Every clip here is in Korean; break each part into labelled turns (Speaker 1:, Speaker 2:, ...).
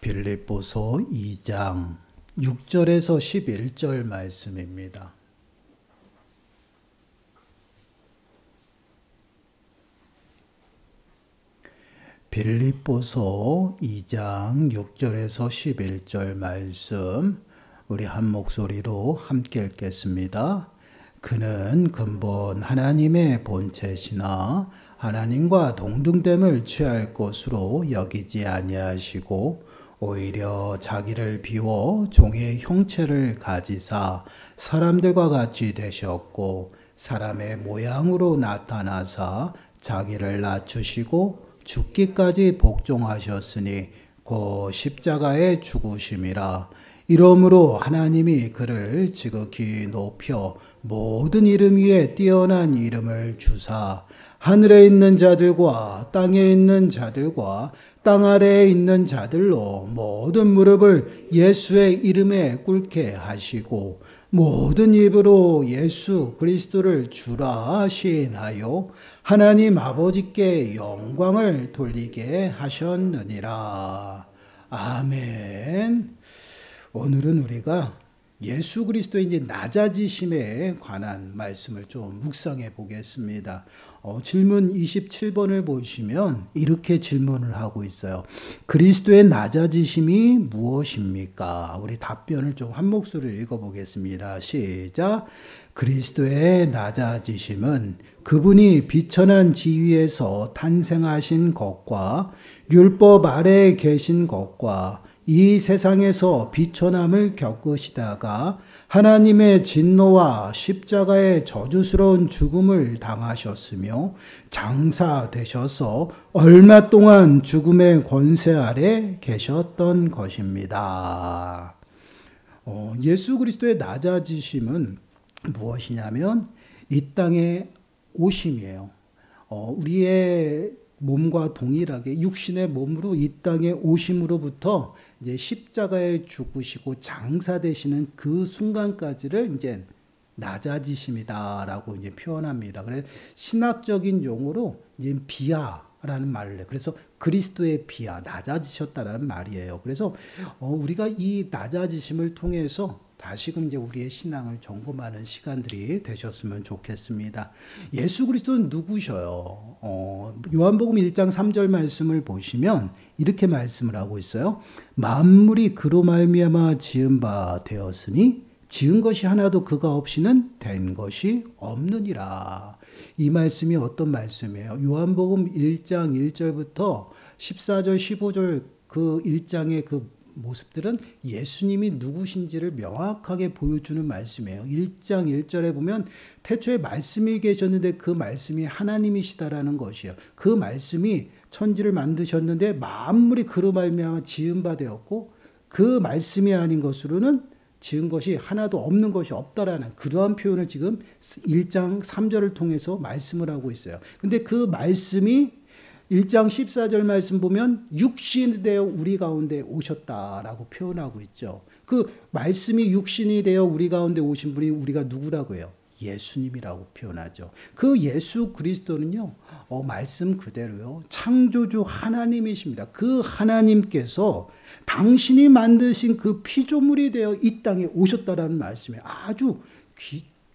Speaker 1: 빌립보서 2장 6절에서 11절 말씀입니다. 빌립보서 2장 6절에서 11절 말씀 우리 한 목소리로 함께 읽겠습니다. 그는 근본 하나님의 본체시나 하나님과 동등됨을 취할 것으로 여기지 아니하시고 오히려 자기를 비워 종의 형체를 가지사 사람들과 같이 되셨고 사람의 모양으로 나타나사 자기를 낮추시고 죽기까지 복종하셨으니 곧 십자가에 죽으심이라. 이러므로 하나님이 그를 지극히 높여 모든 이름 위에 뛰어난 이름을 주사 하늘에 있는 자들과 땅에 있는 자들과 땅 아래에 있는 자들로 모든 무릎을 예수의 이름에 꿇게 하시고 모든 입으로 예수 그리스도를 주라 시인하여 하나님 아버지께 영광을 돌리게 하셨느니라. 아멘. 오늘은 우리가 예수 그리스도의 이제 낮아지심에 관한 말씀을 좀 묵상해 보겠습니다. 질문 27번을 보시면 이렇게 질문을 하고 있어요. 그리스도의 낮아지심이 무엇입니까? 우리 답변을 좀 한 목소리로 읽어보겠습니다. 시작. 그리스도의 낮아지심은 그분이 비천한 지위에서 탄생하신 것과 율법 아래에 계신 것과 이 세상에서 비천함을 겪으시다가 하나님의 진노와 십자가의 저주스러운 죽음을 당하셨으며 장사되셔서 얼마 동안 죽음의 권세 아래 계셨던 것입니다. 예수 그리스도의 낮아지심은 무엇이냐면 이 땅에 오심이에요. 우리의 몸과 동일하게 육신의 몸으로 이 땅에 오심으로부터 이제 십자가에 죽으시고 장사되시는 그 순간까지를 이제 낮아지심이다라고 이제 표현합니다. 그래서 신학적인 용어로 이제 비하라는 말을 해요. 그래서 그리스도의 비하, 낮아지셨다라는 말이에요. 그래서 우리가 이 낮아지심을 통해서 다시금 이제 우리의 신앙을 점검하는 시간들이 되셨으면 좋겠습니다. 예수 그리스도는 누구셔요? 요한복음 1장 3절 말씀을 보시면 이렇게 말씀을 하고 있어요. 만물이 그로 말미암아 지은 바 되었으니 지은 것이 하나도 그가 없이는 된 것이 없느니라. 이 말씀이 어떤 말씀이에요? 요한복음 1장 1절부터 14절 15절 그 1장의 그 모습들은 예수님이 누구신지를 명확하게 보여주는 말씀이에요. 1장 1절에 보면 태초에 말씀이 계셨는데 그 말씀이 하나님이시다라는 것이에요. 그 말씀이 천지를 만드셨는데 만물이 그로 말미암아 지은 바 되었고 그 말씀이 아닌 것으로는 지은 것이 하나도 없는 것이 없다라는 그러한 표현을 지금 1장 3절을 통해서 말씀을 하고 있어요. 근데 그 말씀이 1장 14절 말씀 보면 육신이 되어 우리 가운데 오셨다라고 표현하고 있죠. 그 말씀이 육신이 되어 우리 가운데 오신 분이 우리가 누구라고 해요? 예수님이라고 표현하죠. 그 예수 그리스도는요, 말씀 그대로요, 창조주 하나님이십니다. 그 하나님께서 당신이 만드신 그 피조물이 되어 이 땅에 오셨다라는 말씀이 아주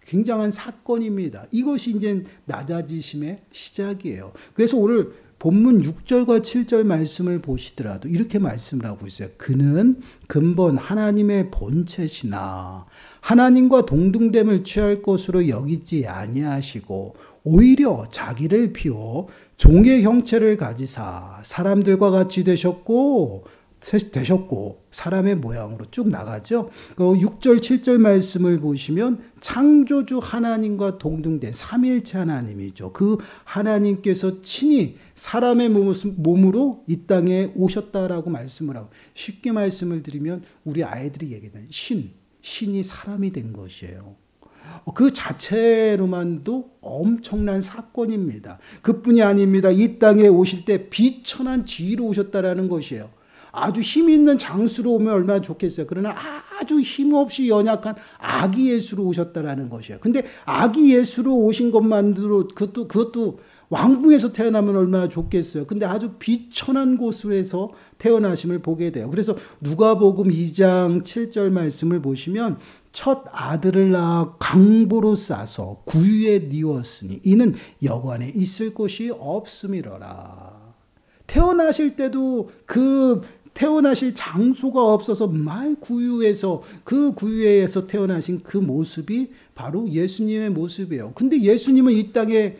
Speaker 1: 굉장한 사건입니다. 이것이 이제 낮아지심의 시작이에요. 그래서 오늘 본문 6절과 7절 말씀을 보시더라도 이렇게 말씀을 하고 있어요. 그는 근본 하나님의 본체시나 하나님과 동등됨을 취할 것으로 여기지 아니하시고 오히려 자기를 비워 종의 형체를 가지사 사람들과 같이 되셨고 사람의 모양으로 쭉 나가죠. 6절 7절 말씀을 보시면 창조주 하나님과 동등된 삼위일체 하나님이죠. 그 하나님께서 친히 사람의 몸으로 이 땅에 오셨다라고 말씀을 하고, 쉽게 말씀을 드리면 우리 아이들이 얘기하는 신이 사람이 된 것이에요. 그 자체로만도 엄청난 사건입니다. 그뿐이 아닙니다. 이 땅에 오실 때 비천한 지위로 오셨다라는 것이에요. 아주 힘 있는 장수로 오면 얼마나 좋겠어요. 그러나 아주 힘없이 연약한 아기 예수로 오셨다라는 것이에요. 근데 아기 예수로 오신 것만으로 그것도 왕궁에서 태어나면 얼마나 좋겠어요. 근데 아주 비천한 곳에서 태어나심을 보게 돼요. 그래서 누가복음 2장 7절 말씀을 보시면 첫 아들을 낳아 강보로 싸서 구유에 뉘었으니 이는 여관에 있을 곳이 없음이러라. 태어나실 때도 그 태어나실 장소가 없어서 말 구유에서 그 구유에서 태어나신 그 모습이 바로 예수님의 모습이에요. 근데 예수님은 이 땅에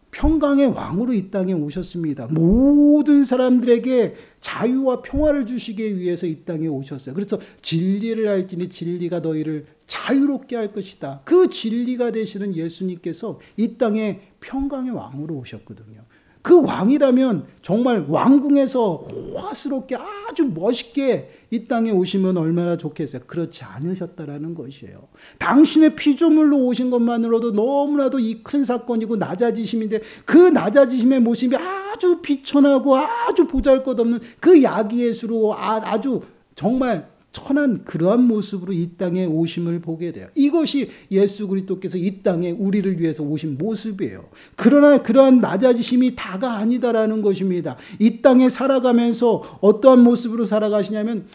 Speaker 1: 평강의 왕으로 이 땅에 오셨습니다. 모든 사람들에게 자유와 평화를 주시기 위해서 이 땅에 오셨어요. 그래서 진리를 알지니 진리가 너희를 자유롭게 할 것이다. 그 진리가 되시는 예수님께서 이 땅에 평강의 왕으로 오셨거든요. 그 왕이라면 정말 왕궁에서 호화스럽게 아주 멋있게 이 땅에 오시면 얼마나 좋겠어요. 그렇지 않으셨다라는 것이에요. 당신의 피조물로 오신 것만으로도 너무나도 이 큰 사건이고 낮아지심인데 그 낮아지심의 모습이 아주 비천하고 아주 보잘것없는 그 야기예수로 아주 정말 천한 그러한 모습으로 이 땅에 오심을 보게 돼요. 이것이 예수 그리스도께서 이 땅에 우리를 위해서 오신 모습이에요. 그러나 그러한 낮아지심이 다가 아니다라는 것입니다. 이 땅에 살아가면서 어떠한 모습으로 살아가시냐면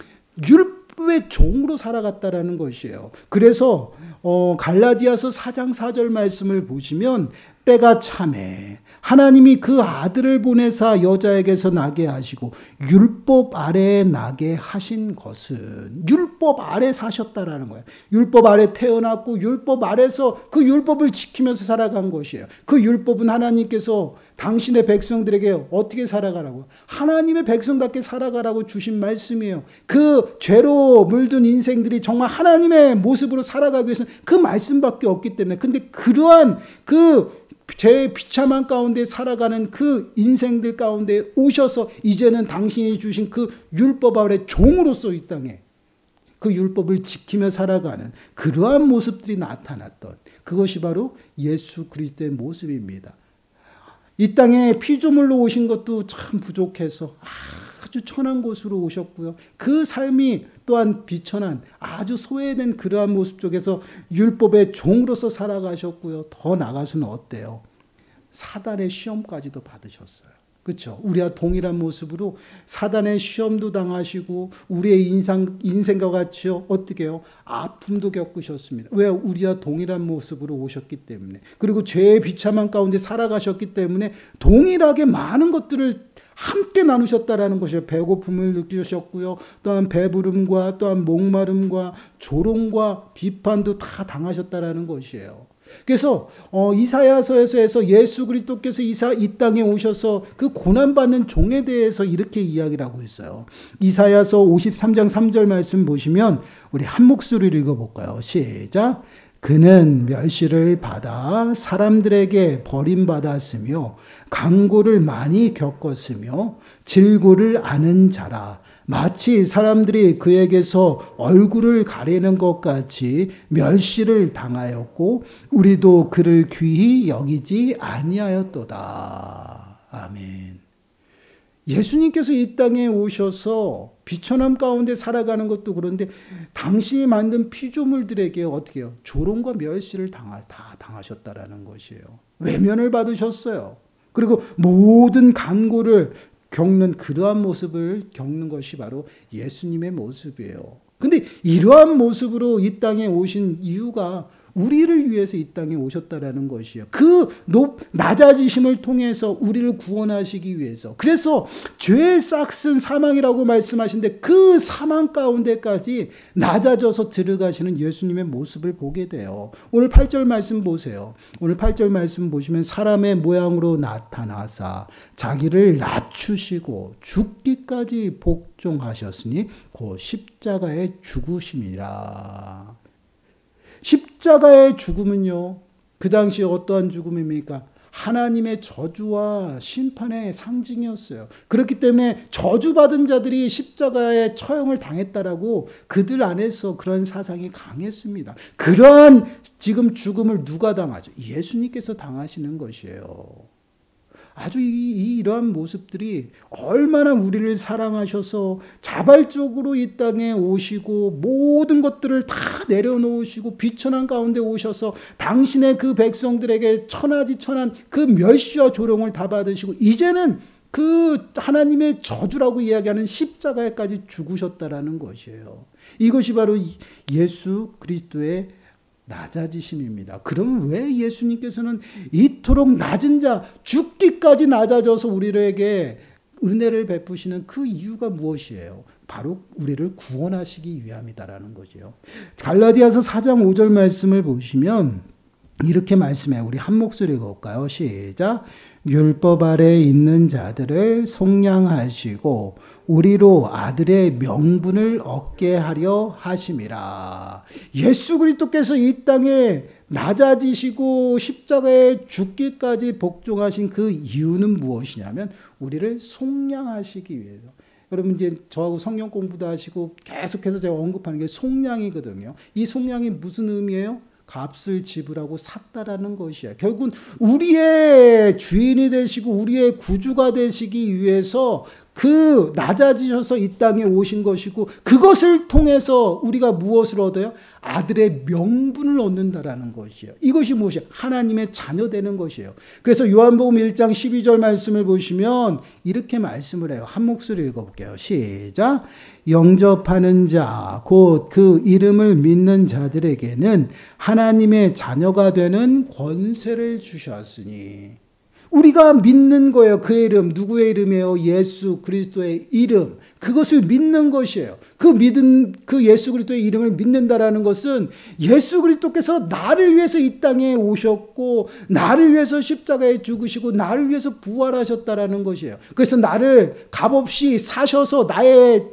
Speaker 1: 율법의 종으로 살아갔다라는 것이에요. 그래서 갈라디아서 4장 4절 말씀을 보시면 때가 참에 하나님이 그 아들을 보내사 여자에게서 나게 하시고 율법 아래에 나게 하신 것은 율법 아래 사셨다라는 거예요. 율법 아래 태어났고 율법 아래서 그 율법을 지키면서 살아간 것이에요. 그 율법은 하나님께서 당신의 백성들에게 어떻게 살아가라고 하나님의 백성답게 살아가라고 주신 말씀이에요. 그 죄로 물든 인생들이 정말 하나님의 모습으로 살아가기 위해서는 그 말씀밖에 없기 때문에 근데 그러한 그 제 비참한 가운데 살아가는 그 인생들 가운데 오셔서 이제는 당신이 주신 그 율법 아래 종으로서 이 땅에 그 율법을 지키며 살아가는 그러한 모습들이 나타났던 그것이 바로 예수 그리스도의 모습입니다. 이 땅에 피조물로 오신 것도 참 부족해서 아주 천한 곳으로 오셨고요. 그 삶이 또한 비천한 아주 소외된 그러한 모습 속에서 율법의 종으로서 살아가셨고요. 더 나아가서는 어때요? 사단의 시험까지도 받으셨어요. 그렇죠? 우리와 동일한 모습으로 사단의 시험도 당하시고 우리의 인생과 같이 어떻게 해요? 아픔도 겪으셨습니다. 왜? 우리와 동일한 모습으로 오셨기 때문에. 그리고 죄의 비참한 가운데 살아가셨기 때문에 동일하게 많은 것들을 함께 나누셨다라는 것이에요. 배고픔을 느끼셨고요. 또한 배부름과 또한 목마름과 조롱과 비판도 다 당하셨다라는 것이에요. 그래서 이사야서에서 예수 그리스도께서 이 땅에 오셔서 그 고난받는 종에 대해서 이렇게 이야기를 하고 있어요. 이사야서 53장 3절 말씀 보시면 우리 한 목소리를 읽어볼까요? 시작. 그는 멸시를 받아 사람들에게 버림받았으며 강고를 많이 겪었으며 질고를 아는 자라. 마치 사람들이 그에게서 얼굴을 가리는 것 같이 멸시를 당하였고 우리도 그를 귀히 여기지 아니하였도다. 아멘. 예수님께서 이 땅에 오셔서 비천함 가운데 살아가는 것도 그런데 당신이 만든 피조물들에게 어떻게 해요? 조롱과 멸시를 다 당하셨다라는 것이에요. 외면을 받으셨어요. 그리고 모든 간고를 겪는 그러한 모습을 겪는 것이 바로 예수님의 모습이에요. 근데 이러한 모습으로 이 땅에 오신 이유가 우리를 위해서 이 땅에 오셨다라는 것이에요. 그 낮아지심을 통해서 우리를 구원하시기 위해서. 그래서 죄의 싹슨 사망이라고 말씀하신데 그 사망 가운데까지 낮아져서 들어가시는 예수님의 모습을 보게 돼요. 오늘 8절 말씀 보세요. 오늘 8절 말씀 보시면 사람의 모양으로 나타나사 자기를 낮추시고 죽기까지 복종하셨으니 곧 십자가의 죽으심이라. 십자가의 죽음은요, 그 당시 어떠한 죽음입니까? 하나님의 저주와 심판의 상징이었어요. 그렇기 때문에 저주받은 자들이 십자가의 처형을 당했다라고 그들 안에서 그런 사상이 강했습니다. 그러한 지금 죽음을 누가 당하죠? 예수님께서 당하시는 것이에요. 아주 이러한 모습들이 얼마나 우리를 사랑하셔서 자발적으로 이 땅에 오시고 모든 것들을 다 내려놓으시고 비천한 가운데 오셔서 당신의 그 백성들에게 천하지 천한 그 멸시와 조롱을 다 받으시고 이제는 그 하나님의 저주라고 이야기하는 십자가에까지 죽으셨다라는 것이에요. 이것이 바로 예수 그리스도의 낮아지심입니다. 그럼 왜 예수님께서는 이토록 낮은 자, 죽기까지 낮아져서 우리에게 은혜를 베푸시는 그 이유가 무엇이에요? 바로 우리를 구원하시기 위함이다라는 거죠. 갈라디아서 4장 5절 말씀을 보시면 이렇게 말씀해요. 우리 한 목소리 읽어볼까요? 시작. 율법 아래 있는 자들을 속량하시고 우리로 아들의 명분을 얻게 하려 하심이라. 예수 그리스도께서 이 땅에 낮아지시고 십자가에 죽기까지 복종하신 그 이유는 무엇이냐면 우리를 속량하시기 위해서. 여러분 이제 저하고 성경 공부도 하시고 계속해서 제가 언급하는 게 속량이거든요. 이 속량이 무슨 의미예요? 값을 지불하고 샀다라는 것이야. 결국은 우리의 주인이 되시고 우리의 구주가 되시기 위해서 그 낮아지셔서 이 땅에 오신 것이고 그것을 통해서 우리가 무엇을 얻어요? 아들의 명분을 얻는다라는 것이에요. 이것이 무엇이에요? 하나님의 자녀 되는 것이에요. 그래서 요한복음 1장 12절 말씀을 보시면 이렇게 말씀을 해요. 한 목소리 읽어볼게요. 시작. 영접하는 자, 곧 그 이름을 믿는 자들에게는 하나님의 자녀가 되는 권세를 주셨으니 우리가 믿는 거예요. 그의 이름, 누구의 이름이에요? 예수 그리스도의 이름. 그것을 믿는 것이에요. 그 예수 그리스도의 이름을 믿는다라는 것은 예수 그리스도께서 나를 위해서 이 땅에 오셨고 나를 위해서 십자가에 죽으시고 나를 위해서 부활하셨다라는 것이에요. 그래서 나를 값없이 사셔서 나의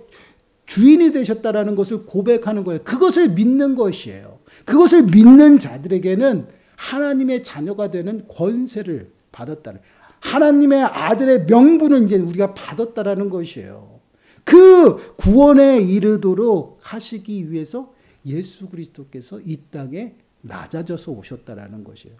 Speaker 1: 주인이 되셨다라는 것을 고백하는 거예요. 그것을 믿는 것이에요. 그것을 믿는 자들에게는 하나님의 자녀가 되는 권세를 받았다는, 하나님의 아들의 명분을 이제 우리가 받았다라는 것이에요. 그 구원에 이르도록 하시기 위해서 예수 그리스도께서 이 땅에 낮아져서 오셨다라는 것이에요.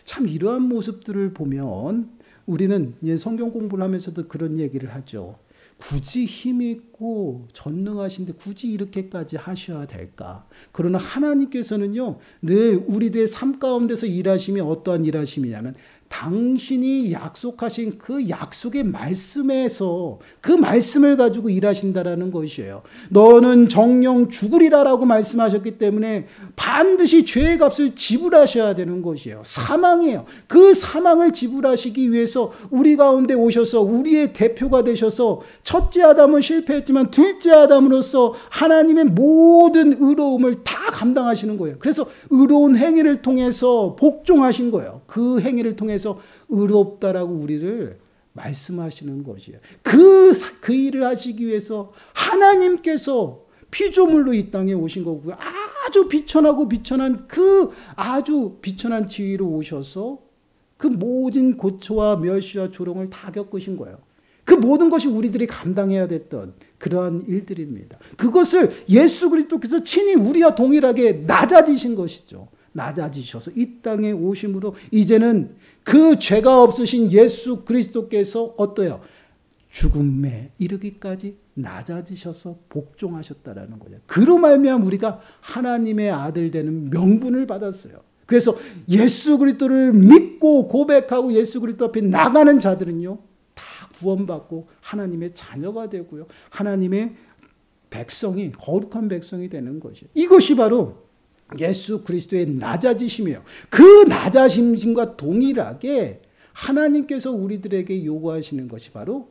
Speaker 1: 참 이러한 모습들을 보면 우리는 성경 공부를 하면서도 그런 얘기를 하죠. 굳이 힘있고 전능하신데 굳이 이렇게까지 하셔야 될까? 그러나 하나님께서는요, 늘 우리들의 삶 가운데서 일하심이 어떠한 일하심이냐면 당신이 약속하신 그 약속의 말씀에서 그 말씀을 가지고 일하신다라는 것이에요. 너는 정령 죽으리라라고 말씀하셨기 때문에 반드시 죄의 값을 지불하셔야 되는 것이에요. 사망이에요. 그 사망을 지불하시기 위해서 우리 가운데 오셔서 우리의 대표가 되셔서 첫째 아담은 실패했지만 둘째 아담으로서 하나님의 모든 의로움을 다 감당하시는 거예요. 그래서 의로운 행위를 통해서 복종하신 거예요. 그 행위를 통해서 의롭다라고 우리를 말씀하시는 것이에요. 그 일을 하시기 위해서 하나님께서 피조물로 이 땅에 오신 거고요. 아주 비천하고 비천한 그 아주 비천한 지위로 오셔서 그 모든 고초와 멸시와 조롱을 다 겪으신 거예요. 그 모든 것이 우리들이 감당해야 됐던 그러한 일들입니다. 그것을 예수 그리스도께서 친히 우리와 동일하게 낮아지신 것이죠. 낮아지셔서 이 땅에 오심으로 이제는 그 죄가 없으신 예수 그리스도께서 어떠요? 죽음에 이르기까지 낮아지셔서 복종하셨다라는 거예요. 그로 말미암아 우리가 하나님의 아들 되는 명분을 받았어요. 그래서 예수 그리스도를 믿고 고백하고 예수 그리스도 앞에 나가는 자들은요, 다 구원받고 하나님의 자녀가 되고요, 하나님의 백성이, 거룩한 백성이 되는 것이에요. 이것이 바로 예수 그리스도의 낮아지심이에요. 그 낮아지심과 동일하게 하나님께서 우리들에게 요구하시는 것이 바로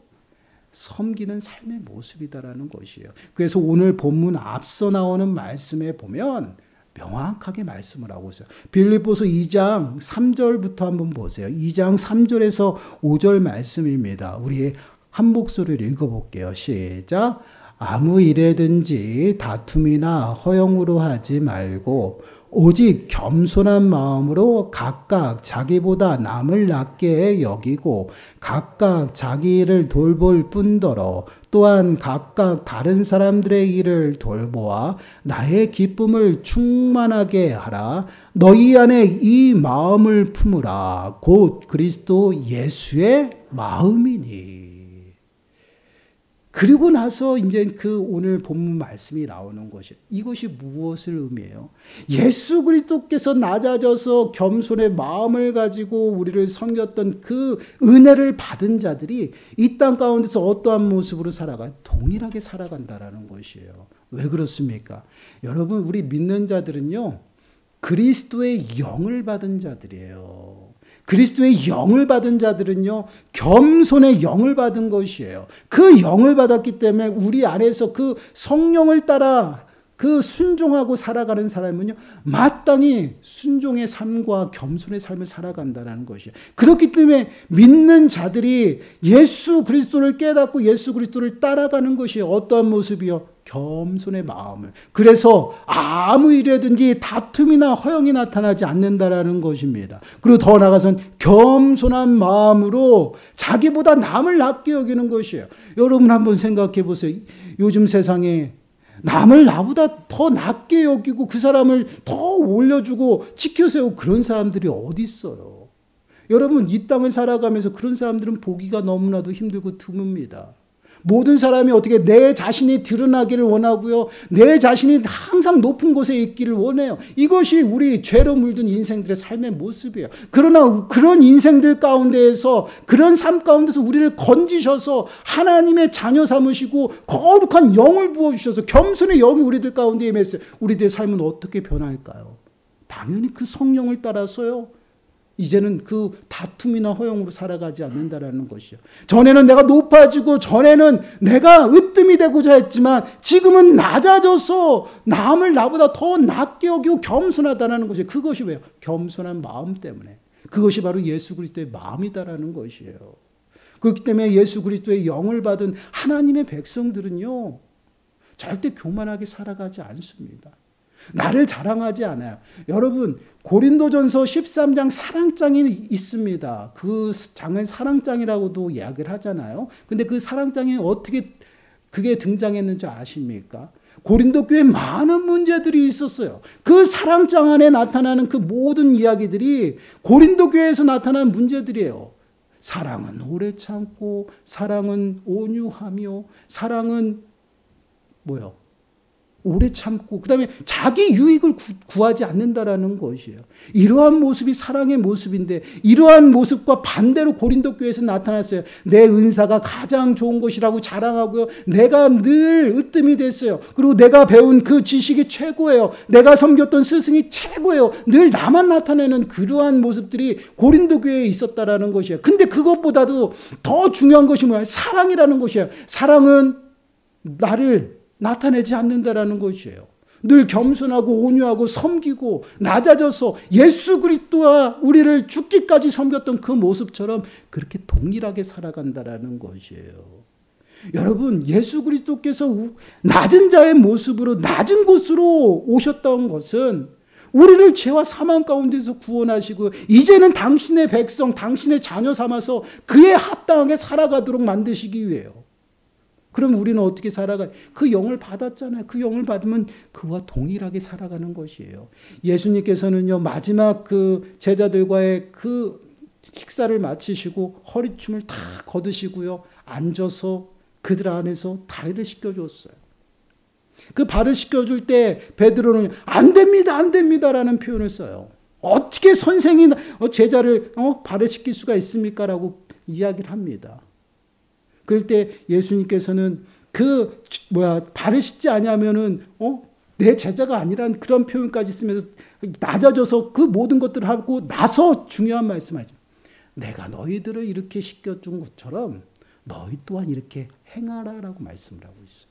Speaker 1: 섬기는 삶의 모습이다라는 것이에요. 그래서 오늘 본문 앞서 나오는 말씀에 보면 명확하게 말씀을 하고 있어요. 빌립보서 2장 3절부터 한번 보세요. 2장 3절에서 5절 말씀입니다. 우리 한 목소리를 읽어볼게요. 시작. 아무 일에든지 다툼이나 허영으로 하지 말고 오직 겸손한 마음으로 각각 자기보다 남을 낮게 여기고 각각 자기를 돌볼 뿐더러 또한 각각 다른 사람들의 일을 돌보아 나의 기쁨을 충만하게 하라. 너희 안에 이 마음을 품으라. 곧 그리스도 예수의 마음이니. 그리고 나서 이제 그 오늘 본문 말씀이 나오는 것이 이것이 무엇을 의미해요? 예수 그리스도께서 낮아져서 겸손의 마음을 가지고 우리를 섬겼던 그 은혜를 받은 자들이 이 땅 가운데서 어떠한 모습으로 살아가요? 동일하게 살아간다라는 것이에요. 왜 그렇습니까? 여러분, 우리 믿는 자들은요, 그리스도의 영을 받은 자들이에요. 그리스도의 영을 받은 자들은요, 겸손의 영을 받은 것이에요. 그 영을 받았기 때문에 우리 안에서 그 성령을 따라 그 순종하고 살아가는 사람은요, 마땅히 순종의 삶과 겸손의 삶을 살아간다는 것이에요. 그렇기 때문에 믿는 자들이 예수 그리스도를 깨닫고 예수 그리스도를 따라가는 것이 어떠한 모습이요? 겸손의 마음을. 그래서 아무 일에든지 다툼이나 허영이 나타나지 않는다라는 것입니다. 그리고 더 나아가서는 겸손한 마음으로 자기보다 남을 낮게 여기는 것이에요. 여러분 한번 생각해 보세요. 요즘 세상에 남을 나보다 더 낮게 여기고 그 사람을 더 올려주고 지켜세우고 그런 사람들이 어디 있어요? 여러분, 이 땅을 살아가면서 그런 사람들은 보기가 너무나도 힘들고 드뭅니다. 모든 사람이 어떻게 내 자신이 드러나기를 원하고요. 내 자신이 항상 높은 곳에 있기를 원해요. 이것이 우리 죄로 물든 인생들의 삶의 모습이에요. 그러나 그런 인생들 가운데에서 그런 삶 가운데서 우리를 건지셔서 하나님의 자녀 삼으시고 거룩한 영을 부어주셔서 겸손의 영이 우리들 가운데 임했어요. 우리들의 삶은 어떻게 변할까요? 당연히 그 성령을 따라서요. 이제는 그 다툼이나 허용으로 살아가지 않는다라는 것이요. 전에는 내가 높아지고 전에는 내가 으뜸이 되고자 했지만 지금은 낮아져서 남을 나보다 더 낮게 여기고 겸손하다는 것이에요. 그것이 왜요? 겸손한 마음 때문에. 그것이 바로 예수 그리스도의 마음이다라는 것이에요. 그렇기 때문에 예수 그리스도의 영을 받은 하나님의 백성들은요, 절대 교만하게 살아가지 않습니다. 나를 자랑하지 않아요. 여러분, 고린도전서 13장 사랑장이 있습니다. 그 장은 사랑장이라고도 이야기를 하잖아요. 근데 그 사랑장이 어떻게 그게 등장했는지 아십니까? 고린도 교회에 많은 문제들이 있었어요. 그 사랑장 안에 나타나는 그 모든 이야기들이 고린도 교회에서 나타난 문제들이에요. 사랑은 오래 참고, 사랑은 온유하며, 사랑은 뭐요? 오래 참고, 그 다음에 자기 유익을 구하지 않는다라는 것이에요. 이러한 모습이 사랑의 모습인데 이러한 모습과 반대로 고린도 교회에서 나타났어요. 내 은사가 가장 좋은 것이라고 자랑하고요. 내가 늘 으뜸이 됐어요. 그리고 내가 배운 그 지식이 최고예요. 내가 섬겼던 스승이 최고예요. 늘 나만 나타내는 그러한 모습들이 고린도 교회에 있었다라는 것이에요. 근데 그것보다도 더 중요한 것이 뭐예요? 사랑이라는 것이에요. 사랑은 나를 나타내지 않는다라는 것이에요. 늘 겸손하고 온유하고 섬기고 낮아져서 예수 그리스도와 우리를 죽기까지 섬겼던 그 모습처럼 그렇게 동일하게 살아간다라는 것이에요. 여러분, 예수 그리스도께서 낮은 자의 모습으로 낮은 곳으로 오셨던 것은 우리를 죄와 사망 가운데서 구원하시고 이제는 당신의 백성, 당신의 자녀 삼아서 그에 합당하게 살아가도록 만드시기 위해요. 그럼 우리는 어떻게 살아가요? 그 영을 받았잖아요. 그 영을 받으면 그와 동일하게 살아가는 것이에요. 예수님께서는요, 마지막 그 제자들과의 그 식사를 마치시고 허리춤을 다 거두시고요, 앉아서 그들 안에서 다리를 씻겨줬어요. 그 발을 씻겨줄 때 베드로는 안 됩니다, 안 됩니다라는 표현을 써요. 어떻게 선생이 제자를 발을 씻길 수가 있습니까? 라고 이야기를 합니다. 그럴 때 예수님께서는 발을 씻지 아니하면은 내 제자가 아니란 그런 표현까지 쓰면서 낮아져서 그 모든 것들을 하고 나서 중요한 말씀하죠. 내가 너희들을 이렇게 씻겨준 것처럼 너희 또한 이렇게 행하라라고 말씀을 하고 있어요.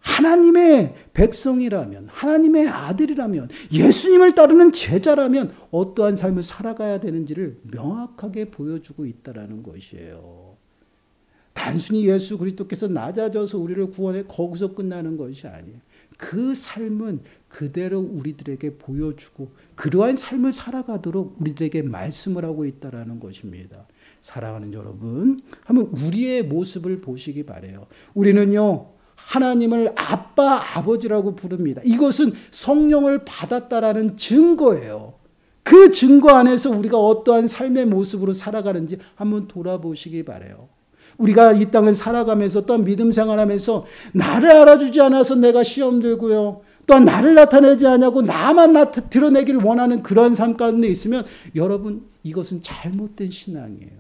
Speaker 1: 하나님의 백성이라면, 하나님의 아들이라면, 예수님을 따르는 제자라면 어떠한 삶을 살아가야 되는지를 명확하게 보여주고 있다는 것이에요. 단순히 예수 그리스도께서 낮아져서 우리를 구원해 거기서 끝나는 것이 아니에요. 그 삶은 그대로 우리들에게 보여주고 그러한 삶을 살아가도록 우리들에게 말씀을 하고 있다라는 것입니다. 사랑하는 여러분, 한번 우리의 모습을 보시기 바라요. 우리는요, 하나님을 아빠, 아버지라고 부릅니다. 이것은 성령을 받았다라는 증거예요. 그 증거 안에서 우리가 어떠한 삶의 모습으로 살아가는지 한번 돌아보시기 바라요. 우리가 이 땅을 살아가면서 또한 믿음 생활하면서 나를 알아주지 않아서 내가 시험 들고요. 또한 나를 나타내지 않냐고 나만 드러내기를 원하는 그런 삶 가운데 있으면 여러분, 이것은 잘못된 신앙이에요.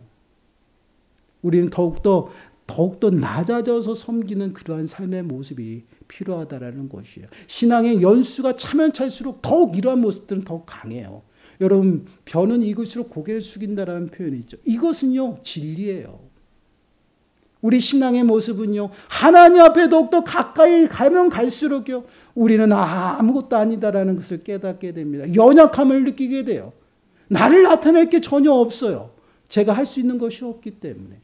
Speaker 1: 우리는 더욱더 낮아져서 섬기는 그러한 삶의 모습이 필요하다라는 것이에요. 신앙의 연수가 차면 찰수록 더욱 이러한 모습들은 더욱 강해요. 여러분, 벼는 익을수록 고개를 숙인다라는 표현이 있죠. 이것은요, 진리예요. 우리 신앙의 모습은요, 하나님 앞에 더욱더 가까이 가면 갈수록요, 우리는 아무것도 아니다라는 것을 깨닫게 됩니다. 연약함을 느끼게 돼요. 나를 나타낼 게 전혀 없어요. 제가 할 수 있는 것이 없기 때문에.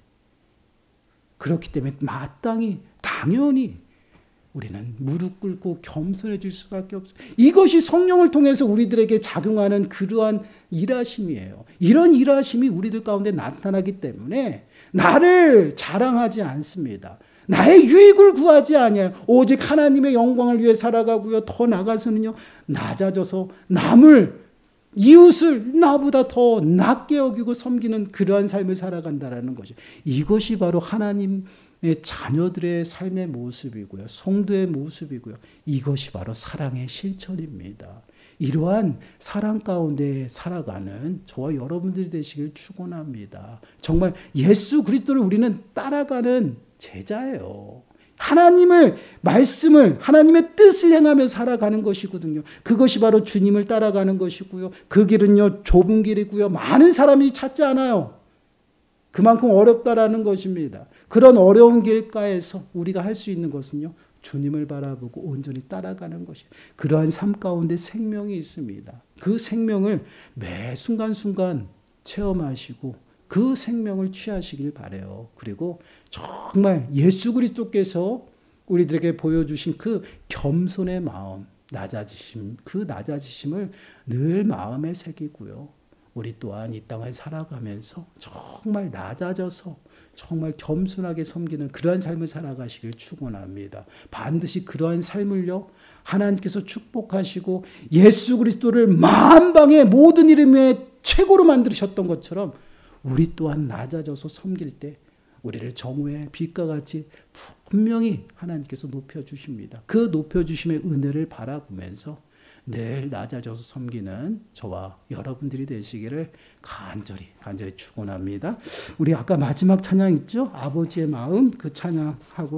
Speaker 1: 그렇기 때문에 마땅히 당연히 우리는 무릎 꿇고 겸손해질 수밖에 없어요. 이것이 성령을 통해서 우리들에게 작용하는 그러한 일하심이에요. 이런 일하심이 우리들 가운데 나타나기 때문에 나를 자랑하지 않습니다. 나의 유익을 구하지 아니하여 오직 하나님의 영광을 위해 살아가고요. 더 나아가서는요, 낮아져서 남을, 이웃을 나보다 더 낮게 여기고 섬기는 그러한 삶을 살아간다는 것이, 이것이 바로 하나님의 자녀들의 삶의 모습이고요. 성도의 모습이고요. 이것이 바로 사랑의 실천입니다. 이러한 사랑 가운데 살아가는 저와 여러분들이 되시길 축원합니다. 정말 예수 그리스도를 우리는 따라가는 제자예요. 하나님의 말씀을, 하나님의 뜻을 행하며 살아가는 것이거든요. 그것이 바로 주님을 따라가는 것이고요. 그 길은요, 좁은 길이고요. 많은 사람이 찾지 않아요. 그만큼 어렵다라는 것입니다. 그런 어려운 길가에서 우리가 할 수 있는 것은요, 주님을 바라보고 온전히 따라가는 것이, 그러한 삶 가운데 생명이 있습니다. 그 생명을 매 순간순간 체험하시고 그 생명을 취하시길 바라요. 그리고 정말 예수 그리스도께서 우리들에게 보여주신 그 겸손의 마음, 낮아지심, 그 낮아지심을 늘 마음에 새기고요. 우리 또한 이 땅을 살아가면서 정말 낮아져서 정말 겸손하게 섬기는 그러한 삶을 살아가시길 축원합니다. 반드시 그러한 삶을요, 하나님께서 축복하시고 예수 그리스도를 만방의 모든 이름의 최고로 만드셨던 것처럼 우리 또한 낮아져서 섬길 때 우리를 정오의 빛과 같이 분명히 하나님께서 높여주십니다. 그 높여주심의 은혜를 바라보면서 늘 낮아져서 섬기는 저와 여러분들이 되시기를 간절히 축원합니다. 우리 아까 마지막 찬양 있죠? 아버지의 마음, 그 찬양하고